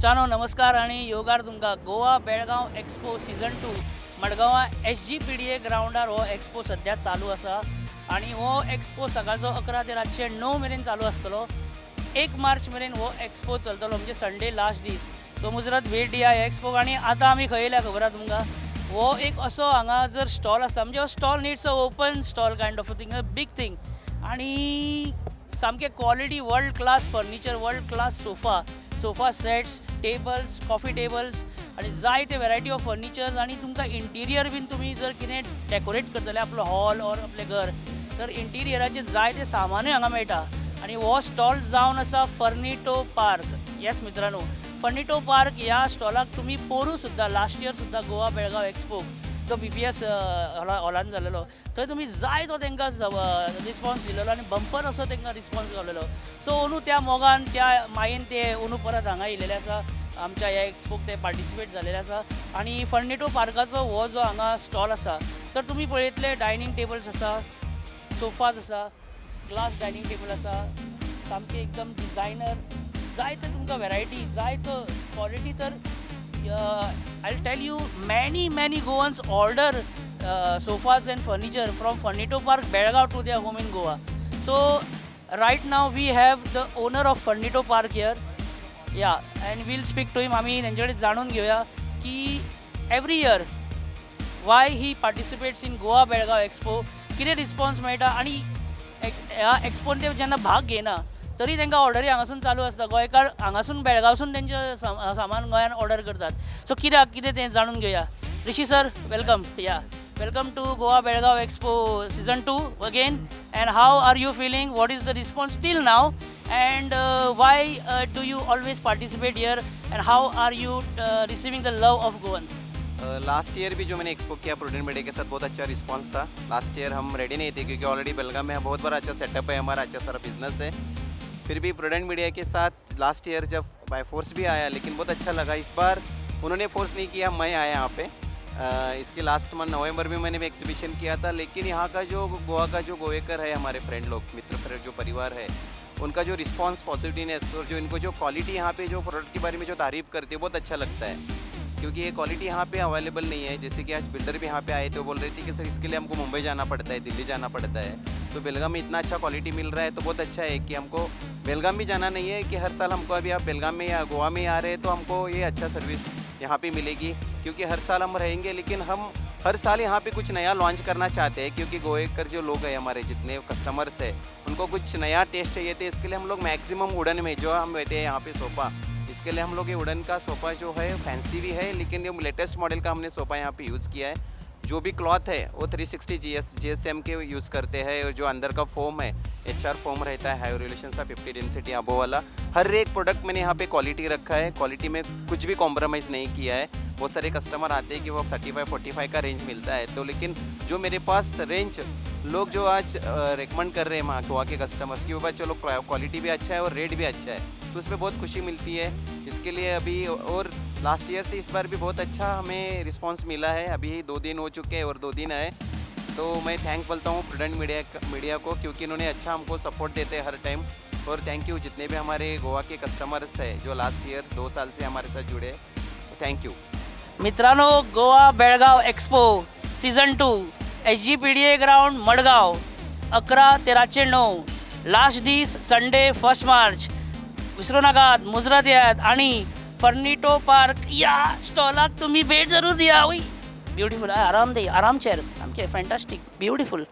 मित्रांनो नमस्कार आणि योगार तुमकां गोवा बेळगांव एक्सपो सीझन 2 मडगांवां SGPDA ग्राउंडार हो एक्सपो सध्या चालू आसा आणि हो एक्सपो सकाळचो 11 ते रातचे 9 मेरेन चालू आसतलो. 1 मार्च मेरेन हो एक्सपो चलतलो म्हणजे संडे लास्ट दीस. सो मुजरत भेट दिया ह्या एक्सपोक. आणि आतां आमी खंय येयल्या खबर आहा तुमकां? हो एक असो हांगा जर स्टॉल आसा म्हणजे हो stall needs a open stall kind of a thing, a big thing. आणि सामके quality world class furniture, world class sofa sets, tables, coffee tables आणि जायते व्हेरायटी ऑफ फर्निचर्स. आणि तुमकां इंटिरियर बीन तुमी जर कितें डेकोरेट करतले आपलो हॉल ऑर आपले घर, तर इंटिरियराचे जायते सामानूय हांगा मेळटा. आणि हो स्टॉल जावन आसा फर्निटो पार्क. येस मित्रांनो, फर्निटो पार्क ह्या स्टॉलाक तुमी पोरूं सुद्दां लास्ट इयर सुद्दां गोवा बेळगांव एक्सपो जो BPS हॉलान जाल्लो थंय तुमी जाय तो तांकां रिस्पॉन्स दिलेलो आणि बंपर असो तांकां रिस्पॉन्स गावलेलो. सो अंदू त्या मोगान त्या मायेन ते अंदू परत हांगा येयलेले आसा, आमच्या ह्या एक्सपोक ते पार्टिसिपेट झालेले आसा. आणि फर्निटो पार्काचो हो जो हांगा स्टॉल आसा तर तुमी पळयतले डायनींग टेबल्स आसा, सोफाज आसा, ग्लास डायनींग टेबल आसा, सामके एकदम डिझायनर, जायते तुमकां व्हेरायटी, जायतो क्वॉलिटी. तर I'll tell you, many Goans order sofas and furniture from Furnito Park, Belgaum to their home in Goa. So right now we have the owner of Furnito Park here. Yeah, and we'll speak to him. आम्ही त्यांच्याकडे जाणून घेऊया की every year why he participates in Goa Belgaum Expo, कितें response मेळटा. आणि ह्या एक्सपोन ते जेन्ना भाग घेना तरी तांकां ऑर्डरी हांगासून चालू आसता. गोंयकार हांगासून बेळगांवसून तेंचें सामान गोंयान ऑर्डर करतात. सो कित्याक कितें तें जाणून घेवया. Rishi sir, welcome. Yeah, welcome to Goa Belgaum expo season 2 again. And how are you feeling? What is the response till now? And why do you always participate here? And how are you receiving the love of Goans? Last year भी जो मैंने expo किया Prudent Media के साथ बहुत अच्छा response था. Last year हम ready नहीं थे क्योंकि ऑलरेडी बेलगाम में बहुत बड़ा अच्छा सेटअप है, हमारा अच्छा सारा बिजनेस है. फिर भी प्रूडेंट मीडिया के साथ लास्ट ईयर जब बाय फोर्स भी आया लेकिन बहुत अच्छा लगा. इस बार उन्होंने फोर्स नहीं किया, मैं आया यहाँ पे. इसके लास्ट मंथ नवंबर में मैंने भी एक्सिबिशन किया था. लेकिन यहाँ का जो गोवा का जो गोवेकर है, हमारे फ्रेंड लोग, मित्र जो परिवार है, उनका जो रिस्पांस, पॉजिटिवनेस और जो इनको जो क्वालिटी यहाँ पे जो प्रोडक्ट के बारे में जो तारीफ़ करते हैं बहुत अच्छा लगता है. क्योंकि ये क्वालिटी यहाँ पे अवेलेबल नहीं है. जैसे कि आज बिल्डर भी यहाँ पे आए तो बोल रही थी कि सर इसके लिए हमको मुंबई जाना पड़ता है, दिल्ली जाना पड़ता है. तो बेलगाम में इतना अच्छा क्वालिटी मिल रहा है तो बहुत अच्छा है कि हमको बेलगाम भी जाना नहीं है. कि हर साल हमको अभी आप बेलगाम में या गोवा में आ रहे हैं तो हमको ये अच्छा सर्विस यहाँ पे मिलेगी. क्योंकि हर साल हम रहेंगे लेकिन हम हर साल यहाँ पे कुछ नया लॉन्च करना चाहते हैं. क्योंकि गोवेकर जो लोग हैं, हमारे जितने कस्टमर्स हैं, उनको कुछ नया टेस्ट चाहिए थे. इसके लिए हम लोग मैक्सिमम वुडन में जो हम रहते हैं यहाँ पे सोफ़ा, इसके लिए हम लोग ये वुडन का सोफ़ा जो है फैंसी भी है लेकिन ये लेटेस्ट मॉडल का हमने सोफ़ा यहाँ पे यूज़ किया है. जो भी क्लॉथ है वो 360 GSM के यूज़ करते हैं. और जो अंदर का फोम है HR फोम रहता है, हाई रिलेशन सा 50 डेंसिटी अबो वाला. हर एक प्रोडक्ट मैंने यहाँ पे क्वालिटी रखा है. क्वालिटी में कुछ भी कॉम्प्रोमाइज़ नहीं किया है. बहुत सारे कस्टमर आते हैं कि वो 35-45 का रेंज मिलता है. तो लेकिन जो मेरे पास रेंज लोग जो आज रिकमेंड कर रहे हैं वहाँ गोवा के कस्टमर्स की, वो चलो क्वालिटी भी अच्छा है और रेट भी अच्छा है, तो उसमें बहुत खुशी मिलती है. इसके लिए अभी और लास्ट ईयर से इस बार भी बहुत अच्छा हमें रिस्पांस मिला है. अभी 2 दिन हो चुके हैं और 2 दिन है. तो मैं थैंक बोलता हूँ प्रूडेंट मीडिया को, क्योंकि इन्होंने अच्छा हमको सपोर्ट देते हैं हर टाइम. और थैंक यू जितने भी हमारे गोवा के कस्टमर्स हैं जो लास्ट ईयर 2 साल से हमारे साथ जुड़े, थैंक यू. मित्रांनो, Goa Belgaum expo season 2 SGPDA ground Madgaon 11 ते रातचे 9. लास्ट दीस संडे 1 मार्च. विसरू नाकात, मुजरत यात आणि फर्निटो पार्क या स्टॉलाक तुम्ही भेट जरूर द्या. ब्युटिफुल, आराम चेअर, आमचे फॅन्टास्टिक, ब्युटिफुल.